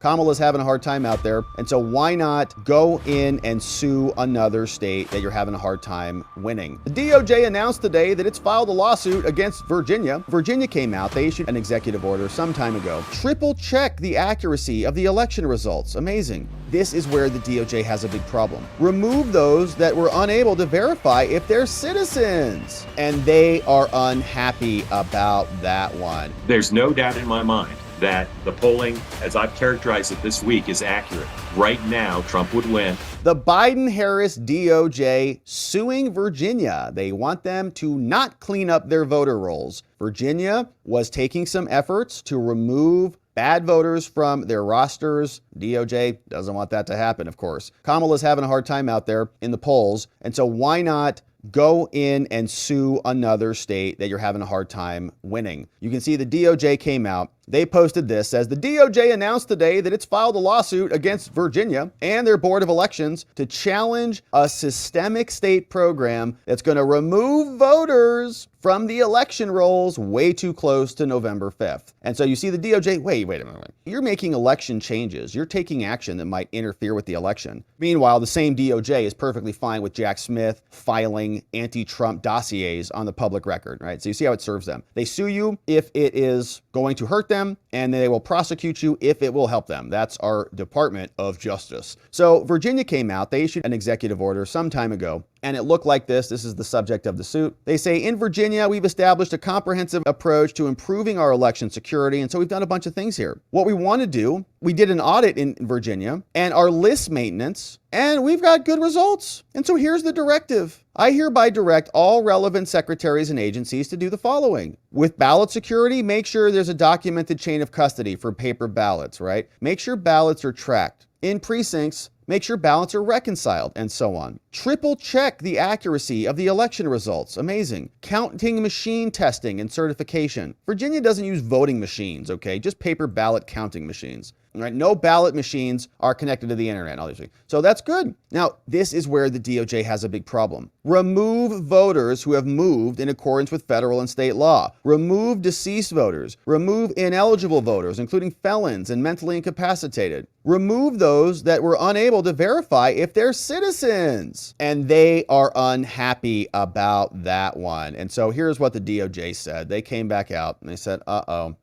Kamala's having a hard time out there. And so why not go in and sue another state that you're having a hard time winning? The DOJ announced today that it's filed a lawsuit against Virginia. Virginia came out. They issued an executive order some time ago. Triple check the accuracy of the election results. Amazing. This is where the DOJ has a big problem. Remove those that were unable to verify if they're citizens. And they are unhappy about that one. There's no doubt in my mind that the polling, as I've characterized it this week, is accurate. Right now, Trump would win. The Biden-Harris DOJ suing Virginia. They want them to not clean up their voter rolls. Virginia was taking some efforts to remove bad voters from their rosters. DOJ doesn't want that to happen, of course. Kamala's having a hard time out there in the polls. And so why not go in and sue another state that you're having a hard time winning? You can see the DOJ came out. They posted this, says the DOJ announced today that it's filed a lawsuit against Virginia and their Board of Elections to challenge a systemic state program that's going to remove voters from the election rolls way too close to November 5th. And so you see the DOJ, wait a minute. You're making election changes. You're taking action that might interfere with the election. Meanwhile, the same DOJ is perfectly fine with Jack Smith filing anti-Trump dossiers on the public record, right? So you see how it serves them. They sue you if it is going to hurt them, and they will prosecute you if it will help them. That's our Department of Justice. So Virginia came out. They issued an executive order some time ago, and it looked like this. This is the subject of the suit. They say, in Virginia, we've established a comprehensive approach to improving our election security. And so we've done a bunch of things here. What we want to do, we did an audit in Virginia and our list maintenance, and we've got good results. And so here's the directive. I hereby direct all relevant secretaries and agencies to do the following. With ballot security, make sure there's a documented chain of custody for paper ballots, right? Make sure ballots are tracked. In precincts, make sure ballots are reconciled, and so on. Triple check the accuracy of the election results. Amazing. Counting machine testing and certification. Virginia doesn't use voting machines, okay? Just paper ballot counting machines. All right, no ballot machines are connected to the internet, obviously. So that's good. Now, this is where the DOJ has a big problem. Remove voters who have moved in accordance with federal and state law. Remove deceased voters. Remove ineligible voters, including felons and mentally incapacitated. Remove those that were unable to verify if they're citizens. And they are unhappy about that one. And so here's what the DOJ said. They came back out and they said,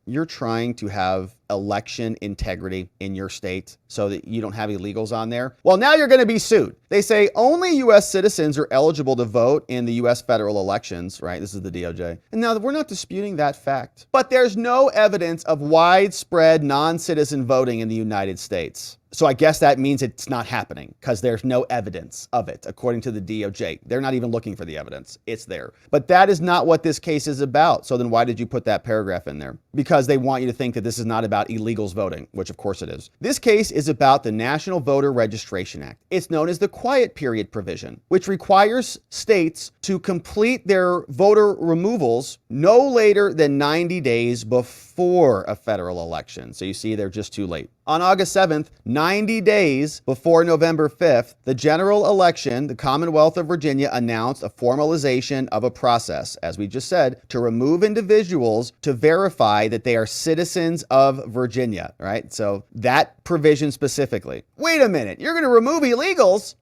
you're trying to have election integrity in your state so that you don't have illegals on there. Well, now you're going to be sued. They say only U.S. citizens are eligible to vote in the U.S. federal elections, right? This is the DOJ. And now we're not disputing that fact, but there's no evidence of widespread non-citizen voting in the United States. So I guess that means it's not happening because there's no evidence of it, according to the DOJ. They're not even looking for the evidence. It's there. But that is not what this case is about. So then why did you put that paragraph in there? Because they want you to think that this is not about illegals voting, which of course it is. This case is about the National Voter Registration Act. It's known as the quiet period provision, which requires states to complete their voter removals no later than 90 days before a federal election. So you see, they're just too late. On August 7th, 90 days before November 5th, the general election, the Commonwealth of Virginia announced a formalization of a process, as we just said, to remove individuals to verify that they are citizens of Virginia, right? So that provision specifically. Wait a minute, you're going to remove illegals?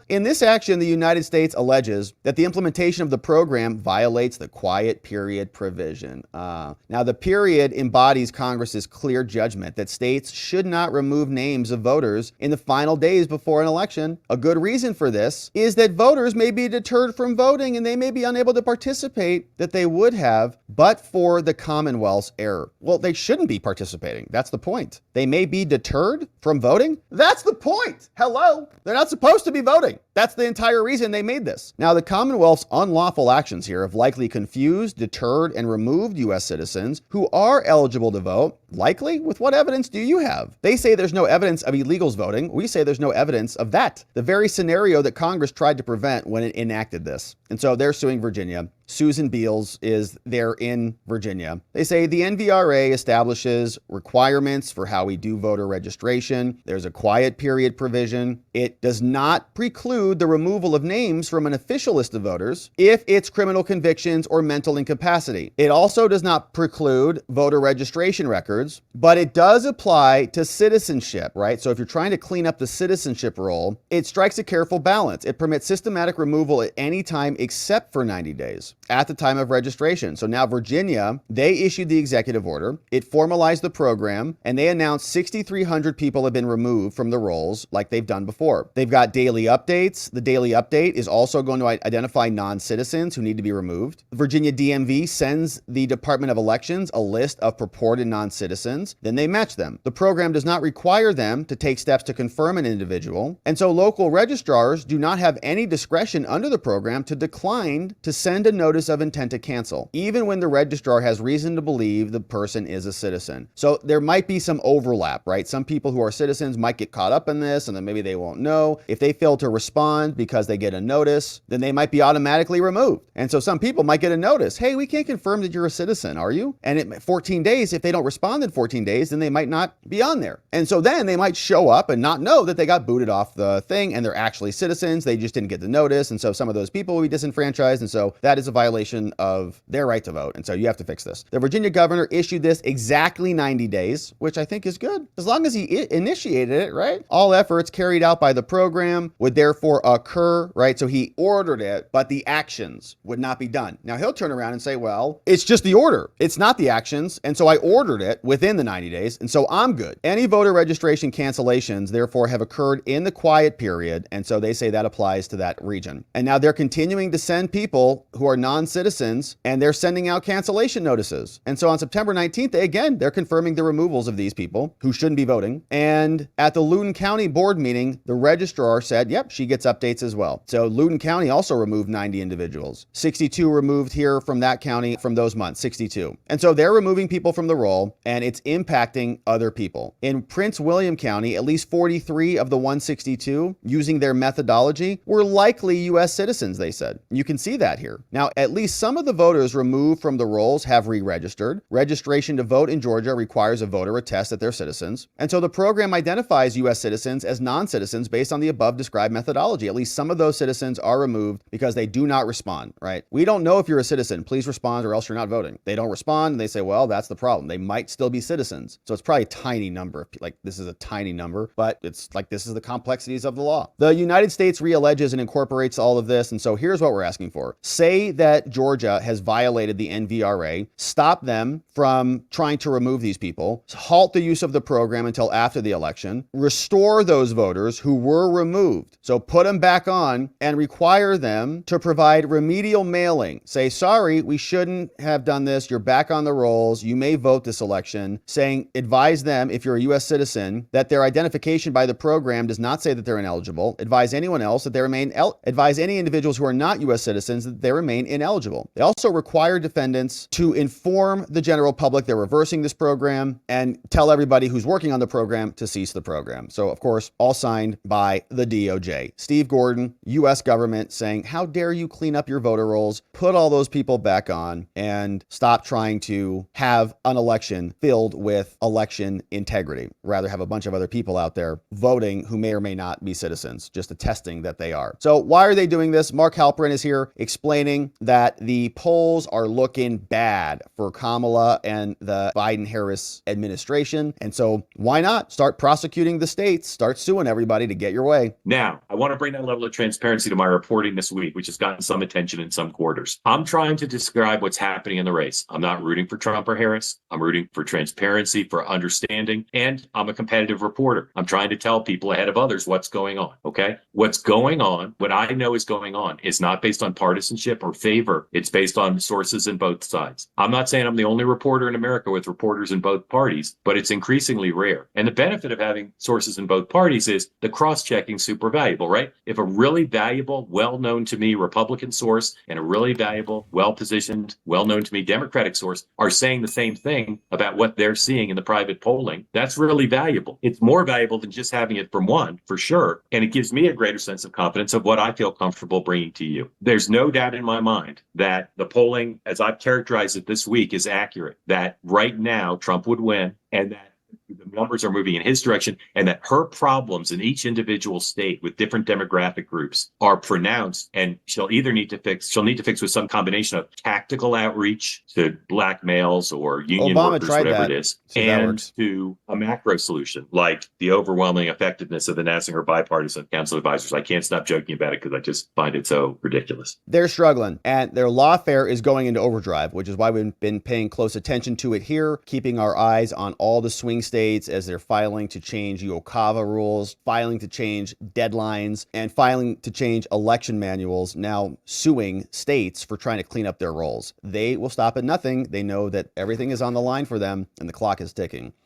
In this action, the United States alleges that the implementation of the program violates the quiet period provision. Now, the period embodies Congress's clear judgment that states should not remove names of voters in the final days before an election. A good reason for this is that voters may be deterred from voting and they may be unable to participate that they would have but for the Commonwealth's error. Well, they shouldn't be participating. That's the point. They may be deterred from voting. That's the point. Hello. They're not supposed to be voting. That's the entire reason they made this. Now, the Commonwealth's unlawful actions here have likely confused, deterred, and removed U.S. citizens who are eligible to vote. Likely? With what evidence do you have? They say there's no evidence of illegals voting. We say there's no evidence of that. The very scenario that Congress tried to prevent when it enacted this. And so they're suing Virginia. Susan Beals is there in Virginia. They say the NVRA establishes requirements for how we do voter registration. There's a quiet period provision. It does not preclude the removal of names from an official list of voters if it's criminal convictions or mental incapacity. It also does not preclude voter registration records, but it does apply to citizenship, right? So if you're trying to clean up the citizenship roll, it strikes a careful balance. It permits systematic removal at any time except for 90 days at the time of registration. So now Virginia, they issued the executive order. It formalized the program, and they announced 6,300 people have been removed from the rolls like they've done before. They've got daily updates. The daily update is also going to identify non-citizens who need to be removed. Virginia DMV sends the Department of Elections a list of purported non-citizens. Then they match them. The program does not require them to take steps to confirm an individual. And so local registrars do not have any discretion under the program to decline to send a notice of intent to cancel, even when the registrar has reason to believe the person is a citizen. So there might be some overlap, right? Some people who are citizens might get caught up in this, and then maybe they won't know. If they fail to respond because they get a notice, then they might be automatically removed. And so some people might get a notice, hey, we can't confirm that you're a citizen, are you? And in 14 days, if they don't respond in 14 days, then they might not be on there. And so then they might show up and not know that they got booted off the thing and they're actually citizens. They just didn't get the notice. And so some of those people will be disenfranchised. And so that is a violation of their right to vote. And so you have to fix this. The Virginia governor issued this exactly 90 days, which I think is good. As long as he initiated it, right? All efforts carried out by the program would therefore occur, right? So he ordered it, but the actions would not be done. Now he'll turn around and say, well, it's just the order. It's not the actions. And so I ordered it within the 90 days. And so I'm good. Any voter registration cancellations, therefore, have occurred in the quiet period. And so they say that applies to that region. And now they're continuing to send people who are non-citizens, and they're sending out cancellation notices. And so on September 19th, they're confirming the removals of these people who shouldn't be voting. And at the Loudoun County board meeting, the registrar said, yep, she gets updates as well. So Loudoun County also removed 90 individuals. 62 removed here from that county from those months, 62. And so they're removing people from the roll, and it's impacting other people. In Prince William County, at least 43 of the 162 using their methodology were likely U.S. citizens, they said. You can see that here. Now, at least some of the voters removed from the rolls have re-registered. Registration to vote in Georgia requires a voter attest that they're citizens. And so the program identifies U.S. citizens as non-citizens based on the above described methodology. At least some of those citizens are removed because they do not respond, right? We don't know if you're a citizen. Please respond or else you're not voting. They don't respond, and they say, well, that's the problem. They might still be citizens. So it's probably a tiny number. Like, this is a tiny number, but it's like, this is the complexities of the law. The United States realleges and incorporates all of this. And so here's what we're asking for. Say that Georgia has violated the NVRA, stop them from trying to remove these people, halt the use of the program until after the election, restore those voters who were removed. So put them back on and require them to provide remedial mailing. Say, sorry, we shouldn't have done this. You're back on the rolls. You may vote this election. Saying, advise them, if you're a U.S. citizen, that their identification by the program does not say that they're ineligible. Advise anyone else that they remain advise any individuals who are not U.S. citizens that they remain ineligible. They also require defendants to inform the general public they're reversing this program and tell everybody who's working on the program to cease the program. So, of course, all signed by the DOJ. Steve Gordon, U.S. government, saying, how dare you clean up your voter rolls, put all those people back on, and stop trying to have an election filled with election integrity. Rather have a bunch of other people out there voting who may or may not be citizens, just attesting that they are. So why are they doing this? Mark Halperin is here explaining that the polls are looking bad for Kamala and the Biden-Harris administration. And so why not start prosecuting the states, start suing everybody to get your way? Now, I want to bring that level of transparency to my reporting this week, which has gotten some attention in some quarters. I'm trying to describe what's happening in the race. I'm not rooting for Trump or Harris. I'm rooting for transparency, for understanding, and I'm a competitive reporter. I'm trying to tell people ahead of others what's going on, okay? What's going on, what I know is going on, is not based on partisanship or favor. It's based on sources in both sides. I'm not saying I'm the only reporter in America with reporters in both parties, but it's increasingly rare. And the benefit of having sources in both parties is the cross-checking super valuable, right? If a really valuable, well-known to me Republican source and a really valuable, well-positioned, well-known to me Democratic source are saying the same thing about what they're seeing in the private polling, that's really valuable. It's more valuable than just having it from one, for sure. And it gives me a greater sense of confidence of what I feel comfortable bringing to you. There's no doubt in my mind mind that the polling, as I've characterized it this week, is accurate, that right now Trump would win and that the numbers are moving in his direction, and that her problems in each individual state with different demographic groups are pronounced, and she'll need to fix with some combination of tactical outreach to black males or union Obama workers, tried whatever that. it is, See if that and works. to a macro solution like the overwhelming effectiveness of the Nassinger Bipartisan Council of Advisors. I can't stop joking about it because I just find it so ridiculous. They're struggling, and their lawfare is going into overdrive, which is why we've been paying close attention to it here, keeping our eyes on all the swing states as they're filing to change UOCAVA rules, filing to change deadlines, and filing to change election manuals, now suing states for trying to clean up their rolls. They will stop at nothing. They know that everything is on the line for them, and the clock is ticking.